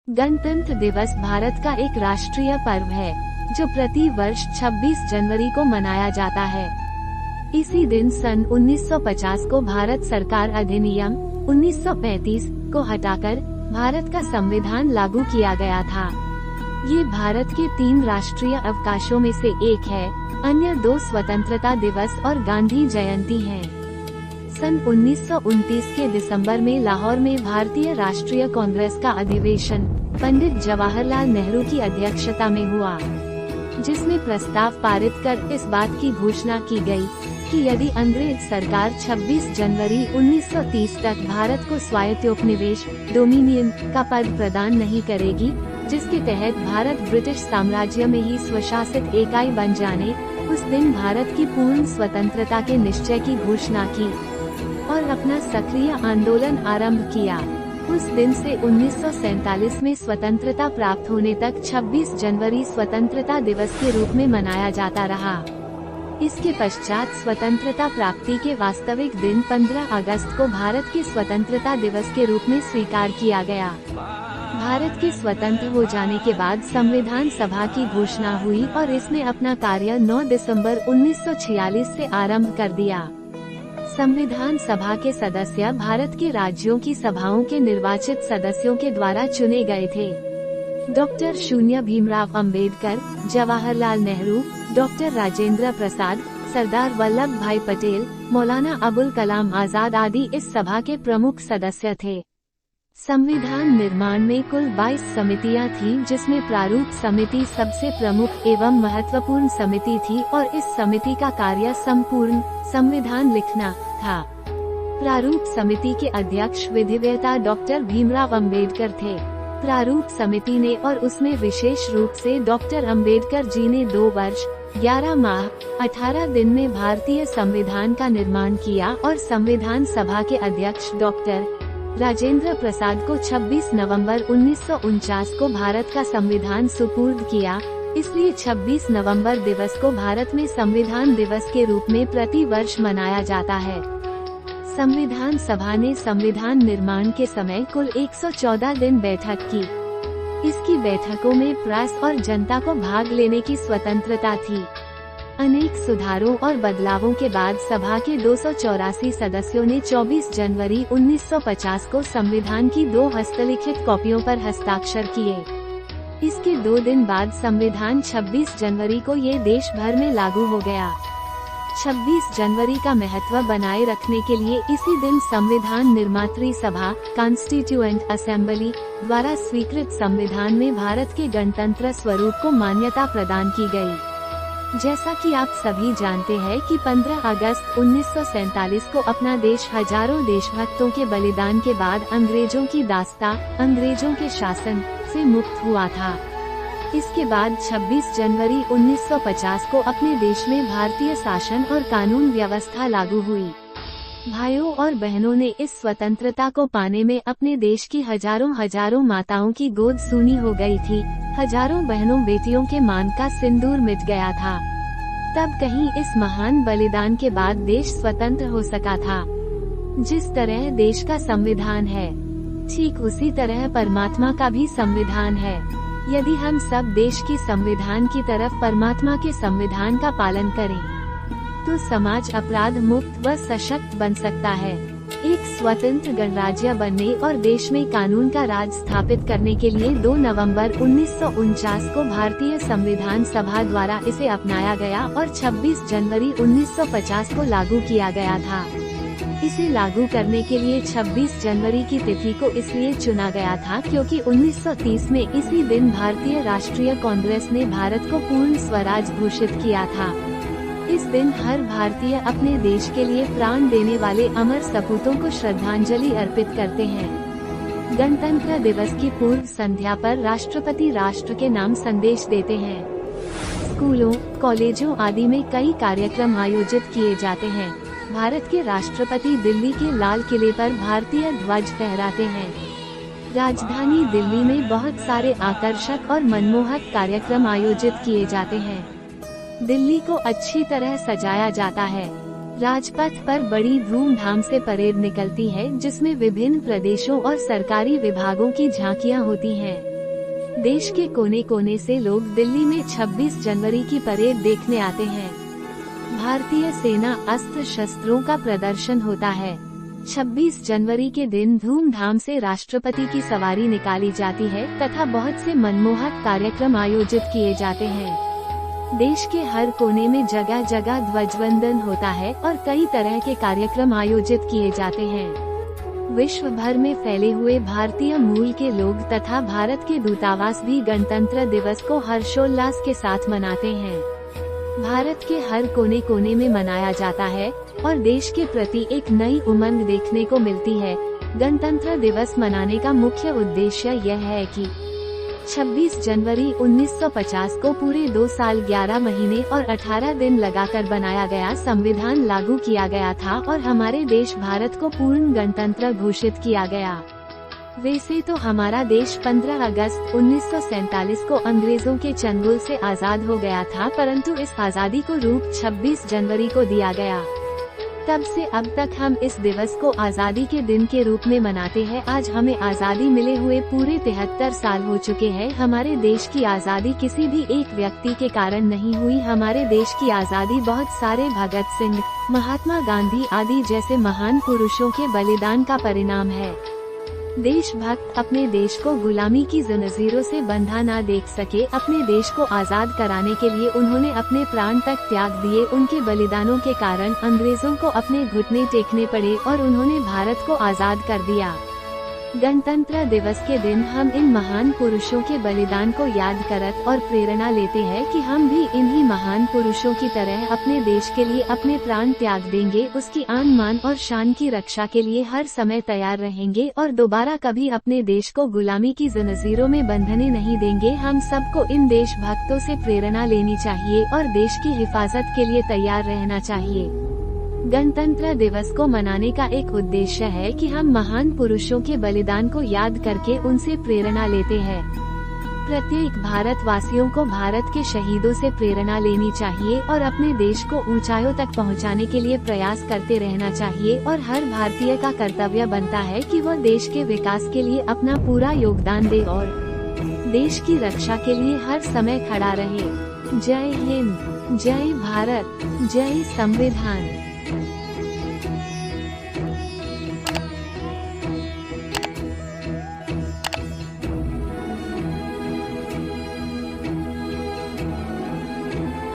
गणतंत्र दिवस भारत का एक राष्ट्रीय पर्व है जो प्रति वर्ष 26 जनवरी को मनाया जाता है। इसी दिन सन 1950 को भारत सरकार अधिनियम 1935 को हटाकर भारत का संविधान लागू किया गया था। ये भारत के 3 राष्ट्रीय अवकाशों में से एक है। अन्य 2 स्वतंत्रता दिवस और गांधी जयंती हैं। सन 1929 के दिसंबर में लाहौर में भारतीय राष्ट्रीय कांग्रेस का अधिवेशन पंडित जवाहरलाल नेहरू की अध्यक्षता में हुआ, जिसमें प्रस्ताव पारित कर इस बात की घोषणा की गई कि यदि अंग्रेज सरकार 26 जनवरी 1930 तक भारत को स्वायत्तोपनिवेश डोमिनियन का पद प्रदान नहीं करेगी, जिसके तहत भारत ब्रिटिश साम्राज्य में ही स्वशासित इकाई बन जाने, उस दिन भारत की पूर्ण स्वतंत्रता के निश्चय की घोषणा की और अपना सक्रिय आंदोलन आरंभ किया। उस दिन से 1947 में स्वतंत्रता प्राप्त होने तक 26 जनवरी स्वतंत्रता दिवस के रूप में मनाया जाता रहा। इसके पश्चात स्वतंत्रता प्राप्ति के वास्तविक दिन 15 अगस्त को भारत के स्वतंत्रता दिवस के रूप में स्वीकार किया गया। भारत के स्वतंत्र हो जाने के बाद संविधान सभा की घोषणा हुई और इसने अपना कार्य 9 दिसंबर 1946 से आरंभ कर दिया। संविधान सभा के सदस्य भारत के राज्यों की सभाओं के निर्वाचित सदस्यों के द्वारा चुने गए थे। डॉक्टर शून्य भीमराव अंबेडकर, जवाहरलाल नेहरू, डॉक्टर राजेंद्र प्रसाद, सरदार वल्लभ भाई पटेल, मौलाना अबुल कलाम आजाद आदि इस सभा के प्रमुख सदस्य थे। संविधान निर्माण में कुल 22 समितियां थीं, जिसमें प्रारूप समिति सबसे प्रमुख एवं महत्वपूर्ण समिति थी और इस समिति का कार्य संपूर्ण संविधान लिखना था। प्रारूप समिति के अध्यक्ष विधिवेत्ता डॉक्टर भीमराव अंबेडकर थे। प्रारूप समिति ने और उसमें विशेष रूप से डॉक्टर अंबेडकर जी ने 2 वर्ष 11 माह 18 दिन में भारतीय संविधान का निर्माण किया और संविधान सभा के अध्यक्ष डॉक्टर राजेंद्र प्रसाद को 26 नवंबर 1949 को भारत का संविधान सुपुर्द किया। इसलिए 26 नवंबर दिवस को भारत में संविधान दिवस के रूप में प्रति वर्ष मनाया जाता है। संविधान सभा ने संविधान निर्माण के समय कुल 114 दिन बैठक की। इसकी बैठकों में प्रेस और जनता को भाग लेने की स्वतंत्रता थी। अनेक सुधारों और बदलावों के बाद सभा के 284 सदस्यों ने 24 जनवरी 1950 को संविधान की 2 हस्तलिखित कॉपियों पर हस्ताक्षर किए। इसके 2 दिन बाद संविधान 26 जनवरी को ये देश भर में लागू हो गया। 26 जनवरी का महत्व बनाए रखने के लिए इसी दिन संविधान निर्मात्री सभा कॉन्स्टिट्यूएंट असेंबली द्वारा स्वीकृत संविधान में भारत के गणतंत्र स्वरूप को मान्यता प्रदान की गई। जैसा कि आप सभी जानते हैं कि 15 अगस्त 1947 को अपना देश हजारों देशभक्तों के बलिदान के बाद अंग्रेजों की दास्तां, अंग्रेजों के शासन से मुक्त हुआ था। इसके बाद 26 जनवरी 1950 को अपने देश में भारतीय शासन और कानून व्यवस्था लागू हुई। भाइयों और बहनों ने इस स्वतंत्रता को पाने में अपने देश की हजारों माताओं की गोद सूनी हो गई थी। हजारों बहनों बेटियों के मान का सिंदूर मिट गया था। तब कहीं इस महान बलिदान के बाद देश स्वतंत्र हो सका था। जिस तरह देश का संविधान है, ठीक उसी तरह परमात्मा का भी संविधान है। यदि हम सब देश की संविधान की तरफ परमात्मा के संविधान का पालन करें, तो समाज अपराध मुक्त व सशक्त बन सकता है। एक स्वतंत्र गणराज्य बनने और देश में कानून का राज स्थापित करने के लिए 2 नवंबर 1949 को भारतीय संविधान सभा द्वारा इसे अपनाया गया और 26 जनवरी 1950 को लागू किया गया था। इसे लागू करने के लिए 26 जनवरी की तिथि को इसलिए चुना गया था क्योंकि 1930 में इसी दिन भारतीय राष्ट्रीय कांग्रेस ने भारत को पूर्ण स्वराज घोषित किया था। इस दिन हर भारतीय अपने देश के लिए प्राण देने वाले अमर सपूतों को श्रद्धांजलि अर्पित करते हैं। गणतंत्र दिवस की पूर्व संध्या पर राष्ट्रपति राष्ट्र के नाम संदेश देते हैं। स्कूलों, कॉलेजों आदि में कई कार्यक्रम आयोजित किए जाते हैं। भारत के राष्ट्रपति दिल्ली के लाल किले पर भारतीय ध्वज फहराते हैं। राजधानी दिल्ली में बहुत सारे आकर्षक और मनमोहक कार्यक्रम आयोजित किए जाते हैं। दिल्ली को अच्छी तरह सजाया जाता है। राजपथ पर बड़ी धूमधाम से परेड निकलती है, जिसमें विभिन्न प्रदेशों और सरकारी विभागों की झांकियां होती हैं। देश के कोने कोने से लोग दिल्ली में 26 जनवरी की परेड देखने आते हैं। भारतीय सेना अस्त्र शस्त्रों का प्रदर्शन होता है। 26 जनवरी के दिन धूमधाम से राष्ट्रपति की सवारी निकाली जाती है तथा बहुत से मनमोहक कार्यक्रम आयोजित किए जाते हैं। देश के हर कोने में जगह जगह ध्वजवंदन होता है और कई तरह के कार्यक्रम आयोजित किए जाते हैं। विश्व भर में फैले हुए भारतीय मूल के लोग तथा भारत के दूतावास भी गणतंत्र दिवस को हर्षोल्लास के साथ मनाते हैं। भारत के हर कोने कोने में मनाया जाता है और देश के प्रति एक नई उमंग देखने को मिलती है। गणतंत्र दिवस मनाने का मुख्य उद्देश्य यह है कि 26 जनवरी 1950 को पूरे 2 साल 11 महीने और 18 दिन लगाकर बनाया गया संविधान लागू किया गया था और हमारे देश भारत को पूर्ण गणतंत्र घोषित किया गया। वैसे तो हमारा देश 15 अगस्त 1947 को अंग्रेजों के चंगुल से आज़ाद हो गया था, परंतु इस आज़ादी को रूप 26 जनवरी को दिया गया। तब से अब तक हम इस दिवस को आज़ादी के दिन के रूप में मनाते हैं। आज हमें आज़ादी मिले हुए पूरे 73 साल हो चुके हैं। हमारे देश की आज़ादी किसी भी एक व्यक्ति के कारण नहीं हुई। हमारे देश की आज़ादी बहुत सारे भगत सिंह, महात्मा गांधी आदि जैसे महान पुरुषों के बलिदान का परिणाम है। देशभक्त अपने देश को गुलामी की जंजीरों से बंधा ना देख सके। अपने देश को आज़ाद कराने के लिए उन्होंने अपने प्राण तक त्याग दिए। उनके बलिदानों के कारण अंग्रेजों को अपने घुटने टेकने पड़े और उन्होंने भारत को आज़ाद कर दिया। गणतंत्र दिवस के दिन हम इन महान पुरुषों के बलिदान को याद करत और प्रेरणा लेते हैं कि हम भी इन्हीं महान पुरुषों की तरह अपने देश के लिए अपने प्राण त्याग देंगे, उसकी आन मान और शान की रक्षा के लिए हर समय तैयार रहेंगे और दोबारा कभी अपने देश को गुलामी की जंजीरों में बंधने नहीं देंगे। हम सबको इन देशभक्तों से प्रेरणा लेनी चाहिए और देश की हिफाजत के लिए तैयार रहना चाहिए। गणतंत्र दिवस को मनाने का एक उद्देश्य है कि हम महान पुरुषों के बलिदान को याद करके उनसे प्रेरणा लेते हैं। प्रत्येक भारतवासियों को भारत के शहीदों से प्रेरणा लेनी चाहिए और अपने देश को ऊंचाइयों तक पहुंचाने के लिए प्रयास करते रहना चाहिए और हर भारतीय का कर्तव्य बनता है कि वह देश के विकास के लिए अपना पूरा योगदान दे और देश की रक्षा के लिए हर समय खड़ा रहे। जय हिंद, जय भारत, जय संविधान।